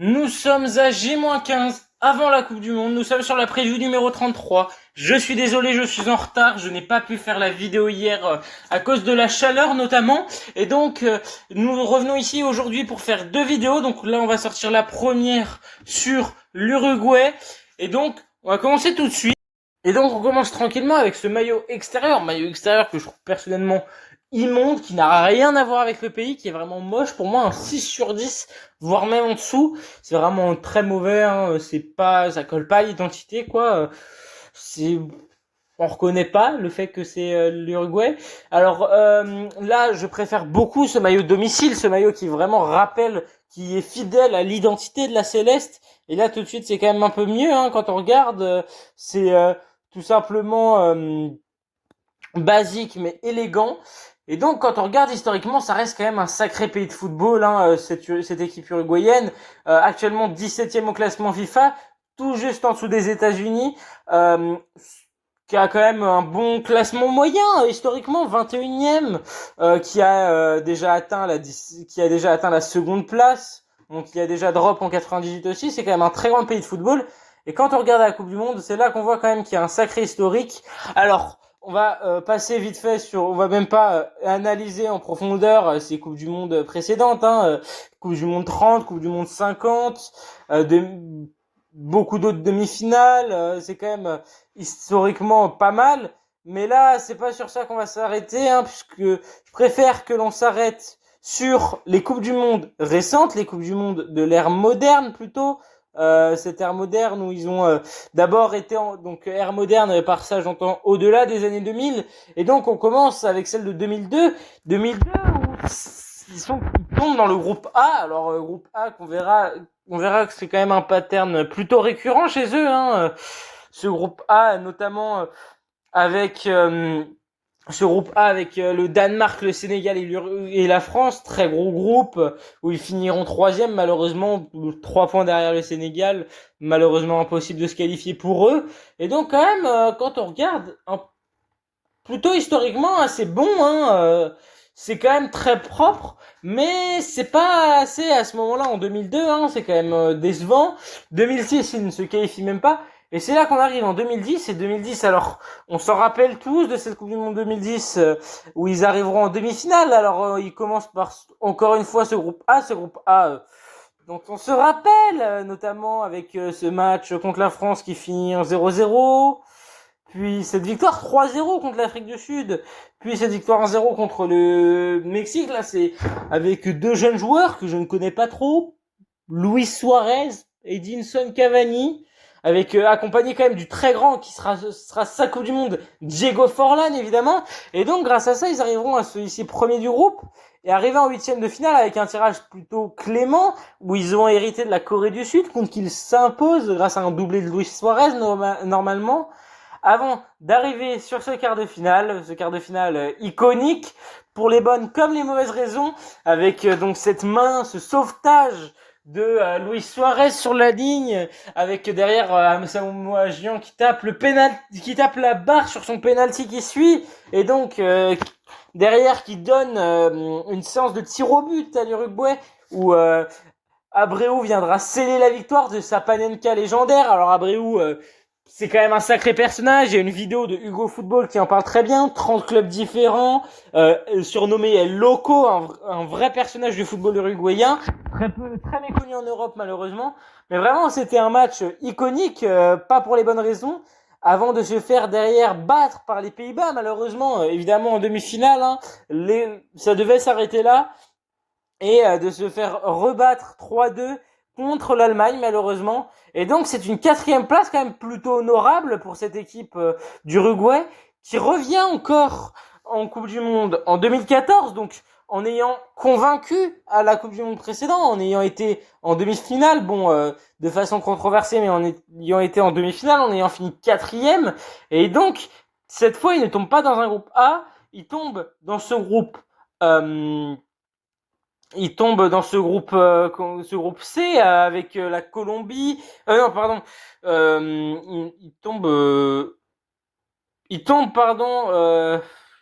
Nous sommes à J-15 avant la Coupe du Monde. Nous sommes sur la preview numéro 33. Je suis désolé, je suis en retard. Je n'ai pas pu faire la vidéo hier à cause de la chaleur notamment. Et donc, nous revenons ici aujourd'hui pour faire deux vidéos. Donc là, on va sortir la première sur l'Uruguay. Et donc, on va commencer tout de suite. Et donc, on commence tranquillement avec ce maillot extérieur que je trouve personnellement immonde, qui n'a rien à voir avec le pays, qui est vraiment moche. Pour moi, un 6 sur 10, voire même en dessous. C'est vraiment très mauvais, hein. C'est pas, ça colle pas à l'identité, quoi. C'est, on reconnaît pas le fait que c'est l'Uruguay. Alors là, je préfère beaucoup ce maillot de domicile, ce maillot qui vraiment rappelle, qui est fidèle à l'identité de la Céleste. Et là, tout de suite, c'est quand même un peu mieux, hein, quand on regarde. C'est tout simplement basique mais élégant. Et donc, quand on regarde historiquement, ça reste quand même un sacré pays de football, hein, cette équipe uruguayenne, actuellement 17e au classement FIFA, tout juste en dessous des États-Unis, qui a quand même un bon classement moyen, historiquement 21e, qui a déjà atteint la seconde place, donc qui a déjà drop en 98 aussi. C'est quand même un très grand pays de football. Et quand on regarde la Coupe du Monde, c'est là qu'on voit quand même qu'il y a un sacré historique. Alors, on va passer vite fait on va même pas analyser en profondeur ces Coupes du Monde précédentes, hein, Coupe du Monde 30, Coupe du Monde 50, beaucoup d'autres demi-finales, c'est quand même historiquement pas mal. Mais là, c'est pas sur ça qu'on va s'arrêter, hein, puisque je préfère que l'on s'arrête sur les Coupes du Monde récentes, les Coupes du Monde de l'ère moderne plutôt, cette ère moderne où ils ont d'abord été donc ère moderne, par ça j'entends au-delà des années 2000, et donc on commence avec celle de 2002 où ils tombent dans le groupe A. Alors groupe A on verra que c'est quand même un pattern plutôt récurrent chez eux, hein, ce groupe A notamment avec ce groupe A avec le Danemark, le Sénégal et la France, très gros groupe où ils finiront troisième, malheureusement 3 points derrière le Sénégal, malheureusement impossible de se qualifier pour eux. Et donc quand même, quand on regarde, plutôt historiquement assez bon, hein, c'est quand même très propre, mais c'est pas assez à ce moment-là en 2002, hein, c'est quand même décevant. 2006, ils ne se qualifient même pas. Et c'est là qu'on arrive en 2010, et 2010, alors, on s'en rappelle tous de cette Coupe du Monde 2010, où ils arriveront en demi-finale. Alors, ils commencent par, encore une fois, ce groupe A, dont on se rappelle, notamment avec ce match contre la France qui finit en 0-0, puis cette victoire 3-0 contre l'Afrique du Sud, puis cette victoire 1-0 contre le Mexique. Là, c'est avec deux jeunes joueurs que je ne connais pas trop, Luis Suarez et Edinson Cavani, avec accompagné quand même du très grand qui sera sa Coupe du Monde, Diego Forlán évidemment. Et donc grâce à ça, ils arriveront à se hisser premier du groupe et arriver en huitième de finale avec un tirage plutôt clément, où ils ont hérité de la Corée du Sud, contre qui ils s'imposent grâce à un doublé de Luis Suarez normalement, avant d'arriver sur ce quart de finale, iconique pour les bonnes comme les mauvaises raisons, avec donc cette main, ce sauvetage de Luis Suarez sur la ligne, avec derrière Samoa Gyan qui tape la barre sur son penalty qui suit, et donc derrière qui donne une séance de tir au but à l'Uruguay, où Abreu viendra sceller la victoire de sa Panenka légendaire. Alors Abreu, c'est quand même un sacré personnage. Il y a une vidéo de Hugo Football qui en parle très bien. 30 clubs différents, surnommé El Loco, un vrai personnage du football uruguayen, très méconnu en Europe malheureusement. Mais vraiment, c'était un match iconique, pas pour les bonnes raisons, avant de se faire derrière battre par les Pays-Bas, malheureusement, évidemment en demi-finale, hein. Ça devait s'arrêter là, et de se faire rebattre 3-2 contre l'Allemagne malheureusement. Et donc c'est une quatrième place quand même plutôt honorable pour cette équipe d'Uruguay, qui revient encore en Coupe du Monde en 2014, donc en ayant convaincu à la Coupe du Monde précédente, en ayant été en demi-finale, de façon controversée, mais en ayant été en demi-finale, en ayant fini quatrième. Et donc cette fois il ne tombe pas dans un groupe A, il tombe dans ce groupe il tombe dans ce groupe C, avec la Colombie. Non, pardon. Il tombe, pardon.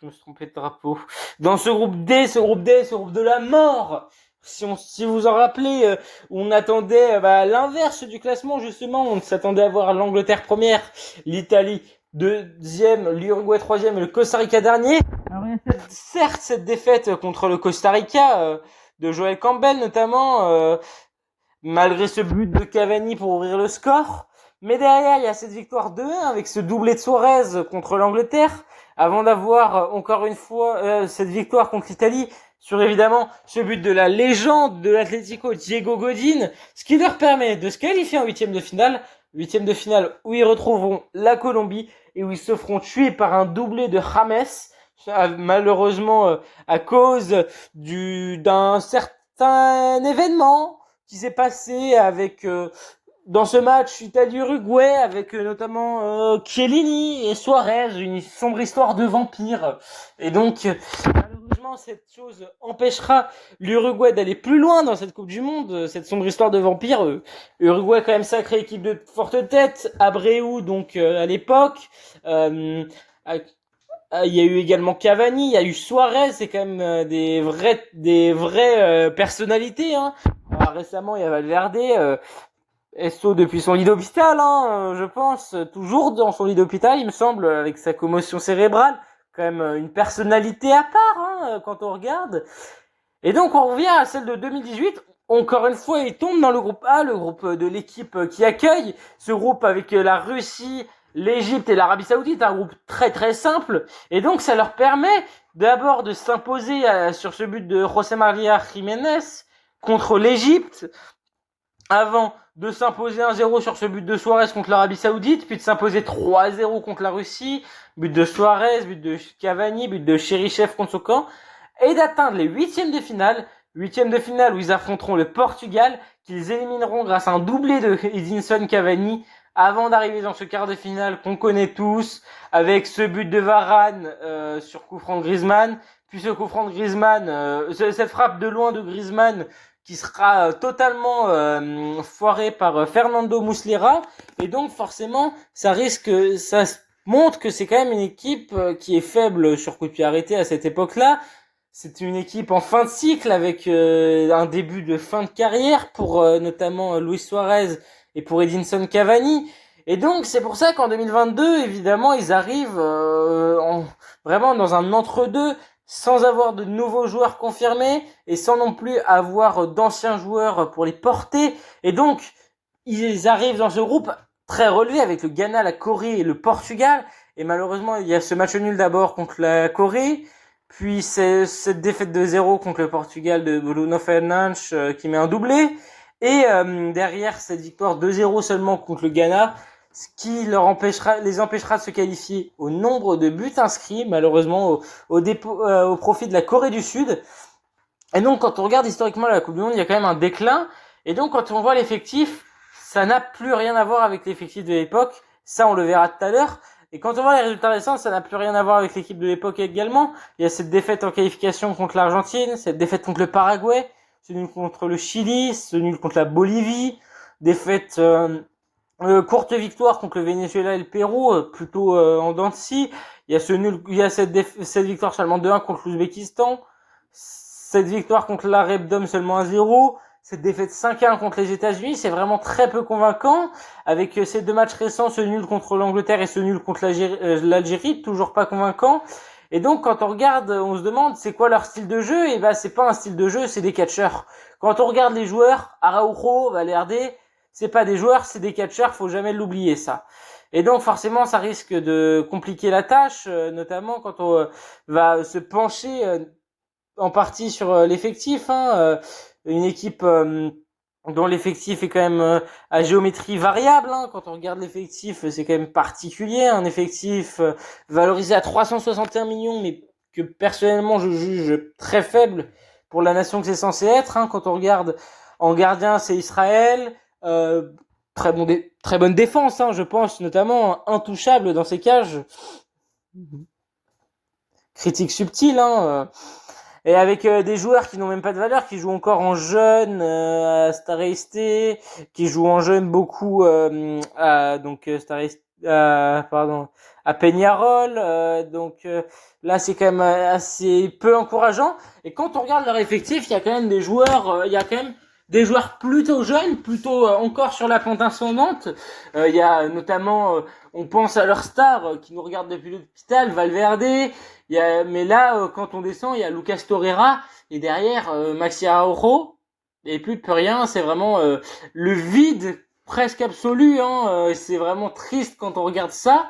Je me suis trompé de drapeau. Dans ce groupe D, ce groupe de la mort, Si vous en rappelez, on attendait l'inverse du classement justement. On s'attendait à voir l'Angleterre première, l'Italie deuxième, l'Uruguay troisième et le Costa Rica dernier. Alors il y a certes cette défaite contre le Costa Rica de Joel Campbell notamment, malgré ce but de Cavani pour ouvrir le score. Mais derrière, il y a cette victoire 2-1 avec ce doublé de Suarez contre l'Angleterre, avant d'avoir encore une fois cette victoire contre l'Italie sur évidemment ce but de la légende de l'Atlético, Diego Godin, ce qui leur permet de se qualifier en huitième de finale où ils retrouveront la Colombie et où ils se feront tuer par un doublé de James, malheureusement à cause d'un certain événement qui s'est passé avec dans ce match Italie-Uruguay avec notamment Chiellini et Suarez, une sombre histoire de vampire. Et donc malheureusement cette chose empêchera l'Uruguay d'aller plus loin dans cette Coupe du Monde, cette sombre histoire de vampire. Uruguay quand même sacrée équipe de forte tête, Abreu donc à l'époque. Il y a eu également Cavani, il y a eu Suarez, c'est quand même des vraies personnalités. Hein. Récemment il y a Valverde. SO depuis son lit d'hôpital, je pense, toujours dans son lit d'hôpital, il me semble, avec sa commotion cérébrale, quand même une personnalité à part, quand on regarde. Et donc on revient à celle de 2018, encore une fois il tombe dans le groupe A, le groupe de l'équipe qui accueille, ce groupe avec la Russie, l'Égypte et l'Arabie Saoudite, un groupe très très simple, et donc ça leur permet d'abord de s'imposer sur ce but de José María Jiménez contre l'Égypte, avant de s'imposer 1-0 sur ce but de Suarez contre l'Arabie Saoudite, puis de s'imposer 3-0 contre la Russie, but de Suarez, but de Cavani, but de Cherichev contre son camp, et d'atteindre les huitièmes de finale où ils affronteront le Portugal, qu'ils élimineront grâce à un doublé de Edinson Cavani, avant d'arriver dans ce quart de finale qu'on connaît tous, avec ce but de Varane sur coup franc de Griezmann, puis ce coup franc de Griezmann, cette frappe de loin de Griezmann, qui sera totalement foiré par Fernando Muslera, et donc forcément ça montre que c'est quand même une équipe qui est faible sur coup de pied arrêté à cette époque-là. C'est une équipe en fin de cycle avec un début de fin de carrière pour notamment Luis Suarez et pour Edinson Cavani. Et donc c'est pour ça qu'en 2022 évidemment ils arrivent vraiment dans un entre-deux, sans avoir de nouveaux joueurs confirmés et sans non plus avoir d'anciens joueurs pour les porter. Et donc, ils arrivent dans ce groupe très relevé avec le Ghana, la Corée et le Portugal. Et malheureusement, il y a ce match nul d'abord contre la Corée, puis c'est cette défaite de 0 contre le Portugal de Bruno Fernandes qui met un doublé. Et derrière, cette victoire 2-0 seulement contre le Ghana, ce qui les empêchera de se qualifier au nombre de buts inscrits, malheureusement au profit de la Corée du Sud. Et donc quand on regarde historiquement la Coupe du Monde, il y a quand même un déclin. Et donc quand on voit l'effectif, ça n'a plus rien à voir avec l'effectif de l'époque. Ça, on le verra tout à l'heure. Et quand on voit les résultats récents, ça n'a plus rien à voir avec l'équipe de l'époque également. Il y a cette défaite en qualification contre l'Argentine, cette défaite contre le Paraguay, ce nul contre le Chili, ce nul contre la Bolivie, défaite courte victoire contre le Venezuela et le Pérou, plutôt en dents de scie. Il y a cette victoire seulement 2-1 contre l'Ouzbékistan, cette victoire contre l'Arabie seulement 1-0, cette défaite 5-1 contre les États-Unis, c'est vraiment très peu convaincant. Avec ces deux matchs récents, ce nul contre l'Angleterre et ce nul contre l'Algérie, toujours pas convaincant. Et donc quand on regarde, on se demande c'est quoi leur style de jeu, et ben c'est pas un style de jeu, c'est des catcheurs. Quand on regarde les joueurs, Araujo, Valverde, c'est pas des joueurs, c'est des catcheurs, faut jamais l'oublier ça. Et donc forcément ça risque de compliquer la tâche, notamment quand on va se pencher en partie sur l'effectif, une équipe dont l'effectif est quand même à géométrie variable, quand on regarde l'effectif, c'est quand même particulier, un effectif valorisé à 361 millions, mais que personnellement je juge très faible pour la nation que c'est censé être, quand on regarde en gardien c'est Israël, très bonne défense, je pense, notamment intouchable dans ses cages, critique subtile, et avec des joueurs qui n'ont même pas de valeur, qui jouent encore en jeune à Staraiste, qui jouent en jeune beaucoup à donc à Peñarol. Là, c'est quand même assez peu encourageant. Et quand on regarde leur effectif, il y a quand même des joueurs, il y a quand même des joueurs plutôt jeunes, plutôt encore sur la pente ascendante. Il y a notamment, on pense à leur star qui nous regarde depuis l'hôpital, Valverde. Mais là, quand on descend, il y a Lucas Torreira et derrière Maxi Araujo. Et plus rien. C'est vraiment le vide presque absolu. C'est vraiment triste quand on regarde ça.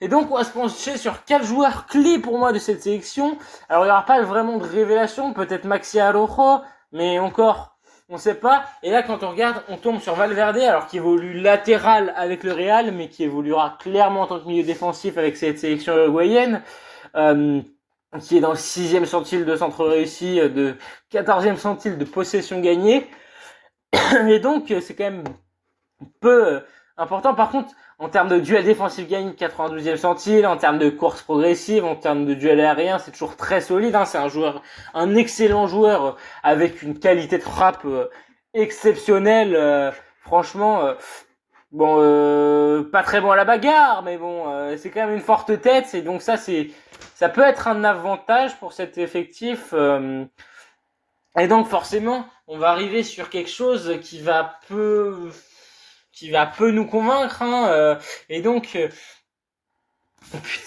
Et donc, on va se pencher sur 4 joueurs clés pour moi de cette sélection. Alors, il n'y aura pas vraiment de révélation, peut-être Maxi Araujo, mais encore, on sait pas. Et là, quand on regarde, on tombe sur Valverde, alors qui évolue latéral avec le Real, mais qui évoluera clairement en tant que milieu défensif avec cette sélection uruguayenne, qui est dans le 6e centile de centre réussi, de 14e centile de possession gagnée. Et donc, c'est quand même peu important. Par contre, en termes de duel défensif gagné, 92e centile, en termes de course progressive, en termes de duel aérien, c'est toujours très solide. C'est un excellent joueur avec une qualité de frappe exceptionnelle. Franchement, pas très bon à la bagarre, mais c'est quand même une forte tête. Et donc ça peut être un avantage pour cet effectif. Et donc forcément, on va arriver sur quelque chose qui va peu nous convaincre. Et donc,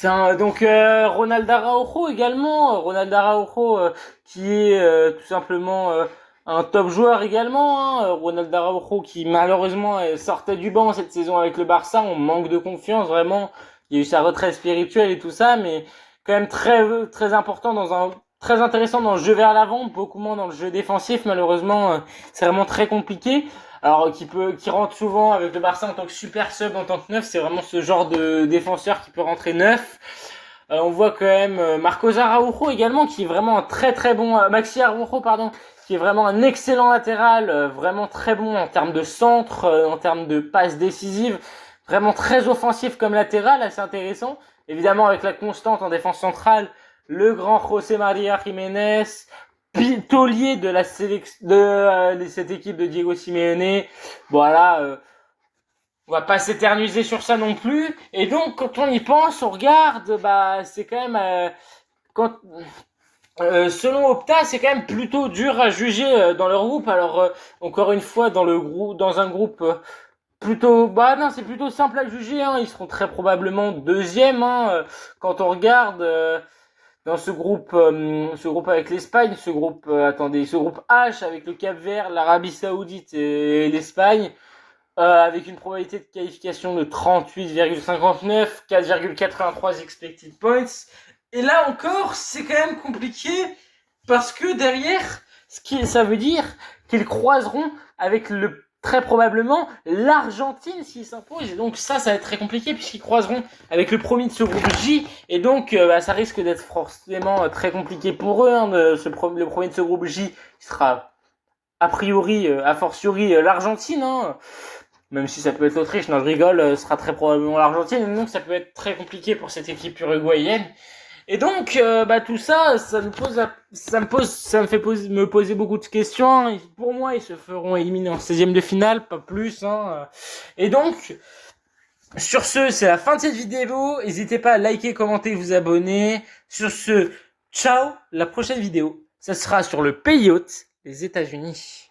Ronald Araujo également. Ronald Araujo qui est tout simplement un top joueur également. Ronald Araujo qui malheureusement sortait du banc cette saison avec le Barça. On manque de confiance vraiment. Il y a eu sa retraite spirituelle et tout ça, mais quand même très important très intéressant dans le jeu vers l'avant, beaucoup moins dans le jeu défensif. Malheureusement, c'est vraiment très compliqué. Alors qui rentre souvent avec le Barça en tant que super sub, en tant que neuf, c'est vraiment ce genre de défenseur qui peut rentrer neuf. On voit quand même Marcos Araujo également qui est vraiment un très très bon Maxi Araujo pardon, qui est vraiment un excellent latéral, vraiment très bon en termes de centre, en termes de passes décisives, vraiment très offensif comme latéral, assez intéressant. Évidemment avec la constante en défense centrale, le grand José María Jiménez, taulier de la sélection de cette équipe de Diego Simeone. Voilà, on va pas s'éterniser sur ça non plus. Et donc quand on y pense, on regarde, c'est quand même selon Opta, c'est quand même plutôt dur à juger dans leur groupe. Alors encore une fois dans un groupe c'est plutôt simple à juger. Ils seront très probablement deuxième. Quand on regarde dans ce groupe avec l'Espagne, ce groupe H avec le Cap-Vert, l'Arabie Saoudite et l'Espagne, avec une probabilité de qualification de 38,59, 4,83 expected points. Et là encore, c'est quand même compliqué parce que derrière, ça veut dire qu'ils croiseront avec très probablement l'Argentine s'ils s'imposent. Et donc ça va être très compliqué puisqu'ils croiseront avec le premier de ce groupe J. Et donc ça risque d'être forcément très compliqué pour eux. Le premier de ce groupe J sera a fortiori l'Argentine. Même si ça peut être l'Autriche, non je rigole, sera très probablement l'Argentine. Et donc ça peut être très compliqué pour cette équipe uruguayenne. Et donc, tout ça, ça me fait poser beaucoup de questions. Et pour moi, ils se feront éliminer en 16e de finale, pas plus. Et donc, sur ce, c'est la fin de cette vidéo. N'hésitez pas à liker, commenter, vous abonner. Sur ce, ciao. La prochaine vidéo, ça sera sur le pays hôte, les États-Unis.